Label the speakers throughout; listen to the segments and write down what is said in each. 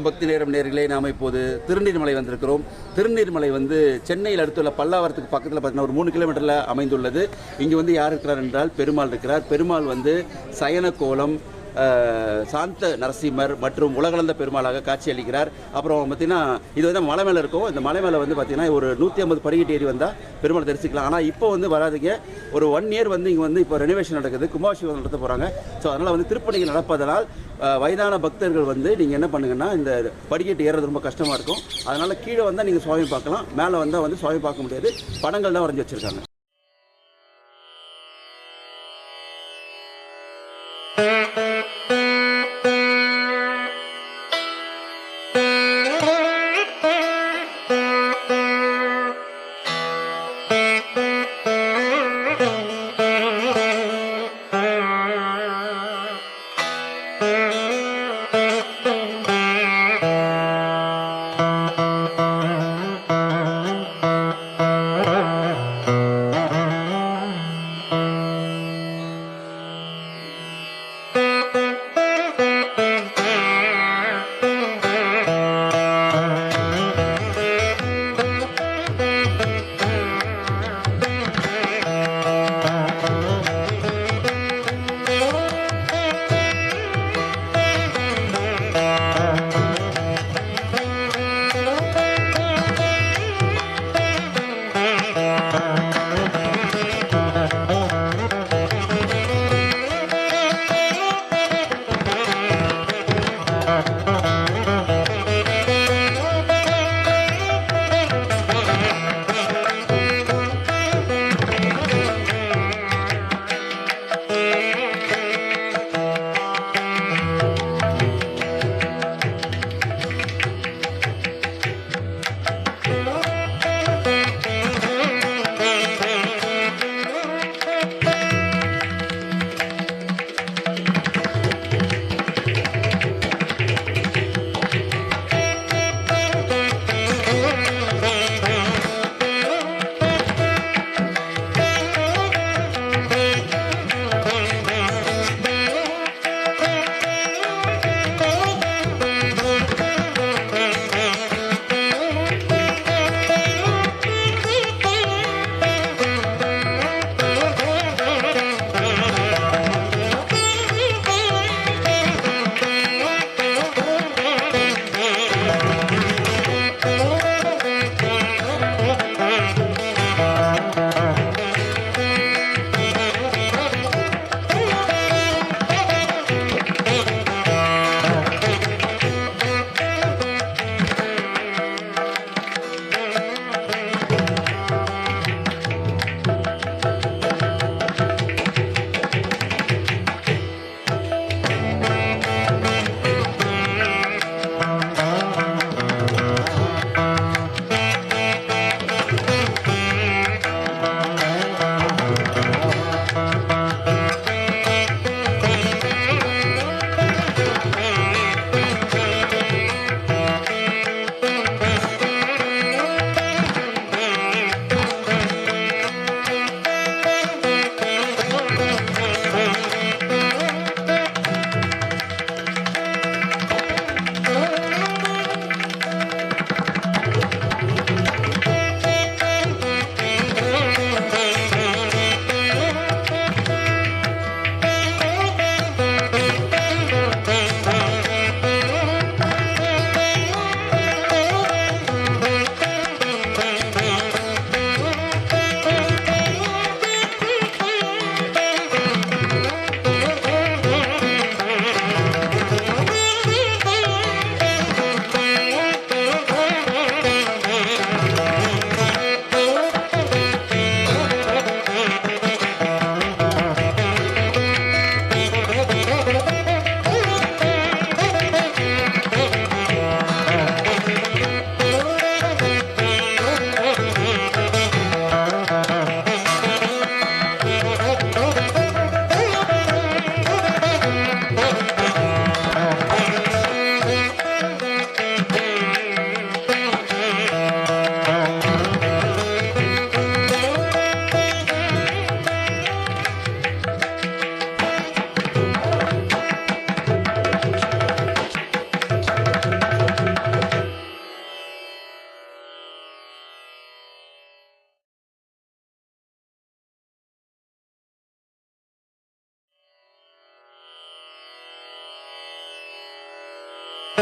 Speaker 1: வணக்கம் பக்தி நேரம் நேர்களே. நாம் இப்போது திருநீர்மலை வந்திருக்கிறோம். திருநீர்மலை வந்து சென்னையில் அடுத்துள்ள பல்லாவரத்துக்கு பக்கத்தில் பார்த்தீங்கன்னா ஒரு 3 கிலோமீட்டரில் அமைந்துள்ளது. இங்கே வந்து யார் இருக்கிறார் என்றால் பெருமாள் இருக்கிறார். பெருமாள் வந்து சயன கோலம், சாந்த நரசிம்மர் மற்றும் உலகளந்த பெருமாளாக காட்சி அளிக்கிறார். அப்புறம் பார்த்திங்கன்னா இது வந்து மலை மேலே இருக்கும். இந்த மலை மேலே வந்து பார்த்திங்கன்னா ஒரு 150 படிக்கட்டு ஏறி வந்தால் பெருமாள் தரிசிக்கலாம். ஆனால் இப்போ வந்து வராதுங்க. ஒரு 1 இயர் வந்து இங்கே வந்து இப்போ ரெனோவேஷன் நடக்குது, கும்பாபிஷேகம் நடத்த போகிறாங்க. ஸோ அதனால் வந்து திருப்பணிகள் நடப்பதனால் வயதான பக்தர்கள் வந்து நீங்கள் என்ன பண்ணுங்கன்னா இந்த படிக்கட்டு ஏறுறது ரொம்ப கஷ்டமாக இருக்கும். அதனால் கீழே வந்தால் நீங்கள் சுவாமி பார்க்கலாம், மேலே வந்தால் வந்து சுவாமி பார்க்க முடியாது. படங்கள் தான் வரைஞ்சி வச்சுருக்காங்க.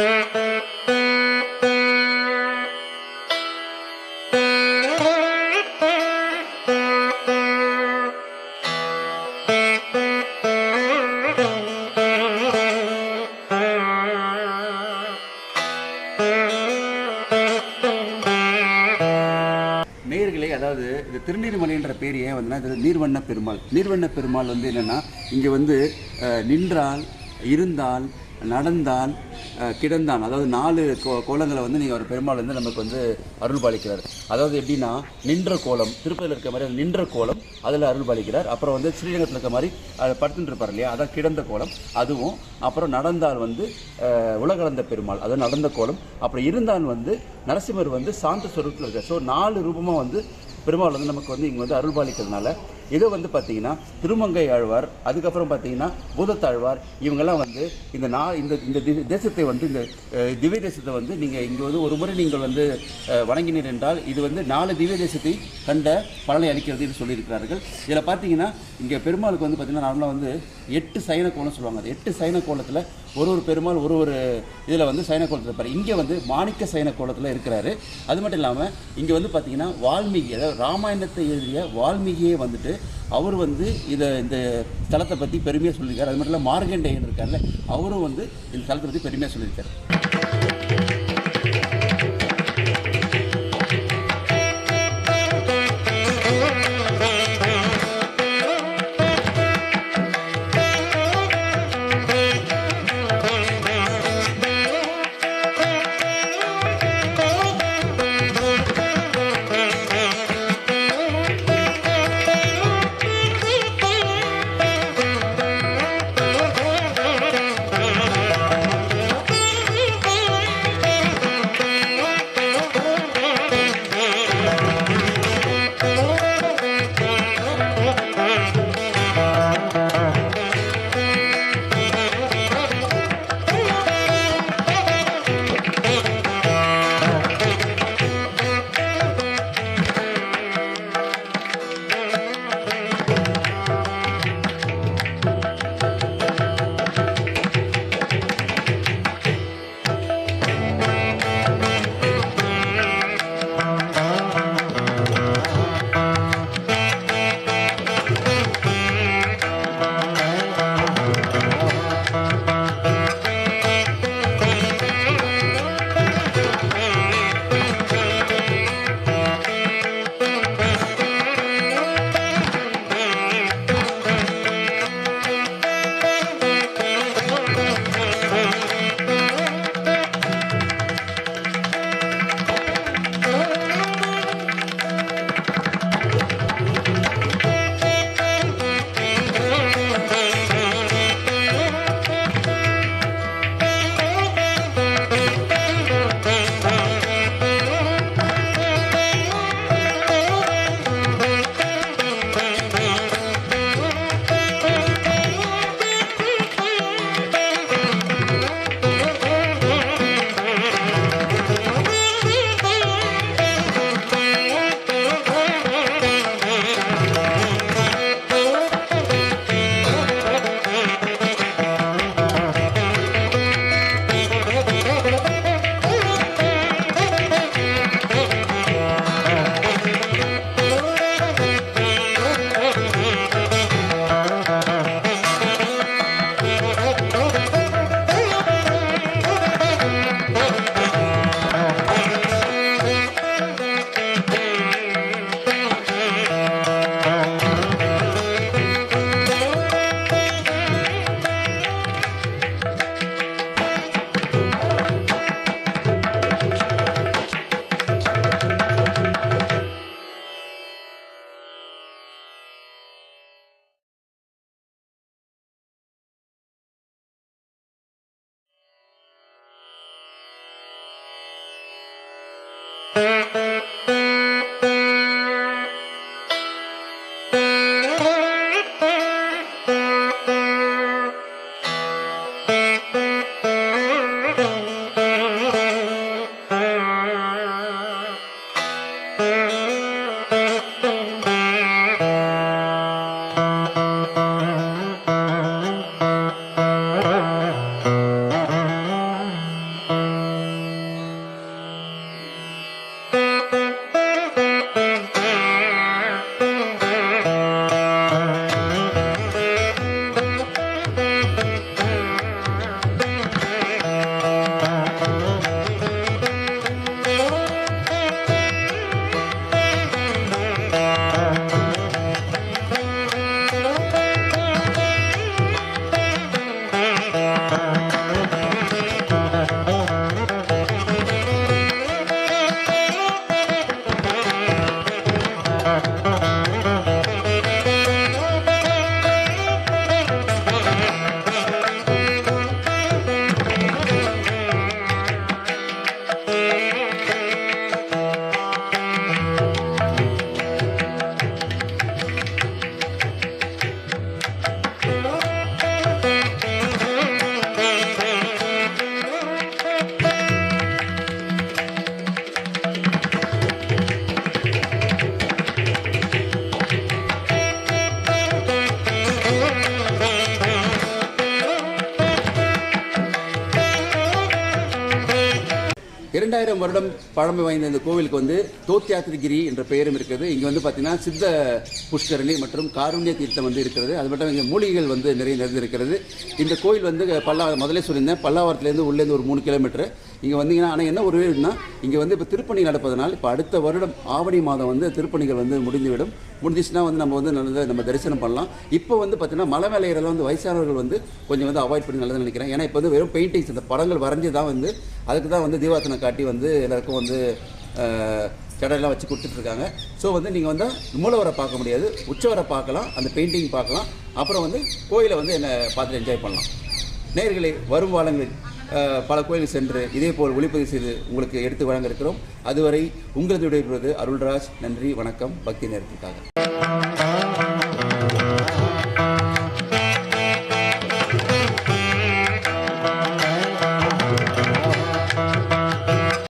Speaker 1: நேயர்களே, அதாவது இது திருநீர்மலைன்ற பேர் ஏன் வந்துன்னா இது நீர்வண்ண பெருமாள். நீர்வண்ண பெருமாள் வந்து என்னென்னா இங்கே வந்து நின்றால், இருந்தால், நடந்தால், கிடந்தான், அதாவது 4 கோலங்களை வந்து நீங்கள் ஒரு பெருமாள் வந்து நமக்கு வந்து அருள் பாலிக்கிறார். அதாவது எப்படின்னா நின்ற கோலம், திருப்பதியில் இருக்க மாதிரி நின்ற கோலம் அதில் அருள் பாலிக்கிறார். அப்புறம் வந்து ஸ்ரீரங்கத்தில் இருக்க மாதிரி படுத்துட்டு இருப்பார் இல்லையா, அதான் கிடந்த கோலம் அதுவும். அப்புறம் நடந்தால் வந்து உலகளந்த பெருமாள், அதாவது நடந்த கோலம். அப்புறம் இருந்தால் வந்து நரசிம்மர் வந்து சாந்த ஸ்வரூபத்தில் இருக்கார். ஸோ 4 ரூபமாக வந்து பெருமாள் வந்து நமக்கு வந்து இங்கே வந்து அருள் பாலிக்கிறதுனால இதை வந்து பார்த்திங்கன்னா திருமங்கை ஆழ்வார், அதுக்கப்புறம் பார்த்திங்கன்னா பூதத்தாழ்வார், இவங்கெல்லாம் வந்து இந்த தேசத்தை வந்து இந்த திவ்ய தேசத்தை வந்து நீங்கள் இங்கே வந்து ஒரு முறை நீங்கள் வந்து வணங்கினீர் என்றால் இது வந்து 4 திவ்ய தேசத்தை கண்ட பலனை அளிக்கிறது என்று சொல்லியிருக்கிறார்கள். இதில் பார்த்தீங்கன்னா இங்கே பெருமாளுக்கு வந்து பார்த்திங்கன்னா நார்மலாக வந்து 8 சயன கோலம் சொல்லுவாங்க. அது 8 சயன கோலத்தில் ஒரு பெருமாள் ஒரு இதில் வந்து சயன கோலத்தில் இருப்பார். இங்கே வந்து மாணிக்க சயன கோலத்தில் இருக்கிறாரு. அது மட்டும் இல்லாமல் இங்கே வந்து பார்த்திங்கன்னா வால்மீகி, அதாவது ராமாயணத்தை எழுதிய வால்மீகியே வந்துட்டு அவர் வந்து இந்த ஸ்தலத்தை பற்றி பெருமையாக சொல்லியிருக்காரு. அது மட்டும் இல்லை மார்கண்டேயன் இருக்கார்ல, அவரும் வந்து இந்த ஸ்தலத்தை பற்றி பெருமையாக சொல்லியிருக்காரு. 2000 வருடம் பழமை வாய்ந்த இந்த கோவிலுக்கு வந்து தோத்தியாத்திரிகிரி என்ற பெயரும் இருக்கிறது. இங்கே வந்து பார்த்தீங்கன்னா சித்த புஷ்கரணி மற்றும் காருண்ய தீர்த்தம் வந்து இருக்கிறது. அது மட்டும் இங்கே மூலிகைகள் வந்து நிறைய நிறைந்திருக்கிறது. இந்த கோயில் வந்து முதலே சொல்லியிருந்தேன், பல்லாவரத்துலேருந்து உள்ளேருந்து ஒரு 3 கிலோமீட்டர் இங்கே வந்தீங்கன்னா. ஆனால் என்ன ஒரு வீடுனா இங்கே வந்து இப்போ திருப்பணி நடப்பதனால் இப்போ அடுத்த வருடம் ஆவணி மாதம் வந்து திருப்பணிகள் வந்து முடிந்துவிடும். முடிஞ்சிச்சுன்னா வந்து நம்ம வந்து நல்லதாக நம்ம தரிசனம் பண்ணலாம். இப்போ வந்து பார்த்தீங்கன்னா மலை மேலே ஏறலாம் வந்து வயசானவர்கள் வந்து கொஞ்சம் வந்து அவாய்ட் பண்ணி நல்லதுன்னு நினைக்கிறேன். ஏன்னா இப்போ வந்து வெறும் பெயிண்டிங்ஸ் இந்த படங்கள் வரைஞ்சி தான் வந்து அதுக்கு தான் வந்து தீபார்த்தனை காட்டி வந்து எல்லாருக்கும் வந்து சடையெல்லாம் வச்சு கொடுத்துட்ருக்காங்க. ஸோ வந்து நீங்கள் வந்து மூலவரை பார்க்க முடியாது, உச்சவரை பார்க்கலாம், அந்த பெயிண்டிங் பார்க்கலாம். அப்புறம் வந்து கோயிலை வந்து என்னை பார்த்துட்டு என்ஜாய் பண்ணலாம். நேயர்களே, வரும் காலங்களில் பல கோயிலுக்கு சென்று இதே போல் ஒளிப்பதிவு செய்து உங்களுக்கு எடுத்து வழங்க இருக்கிறோம். அதுவரை உங்களது விடைபெறுவது அருள்ராஜ். நன்றி, வணக்கம். பக்தி நேரத்திற்காக.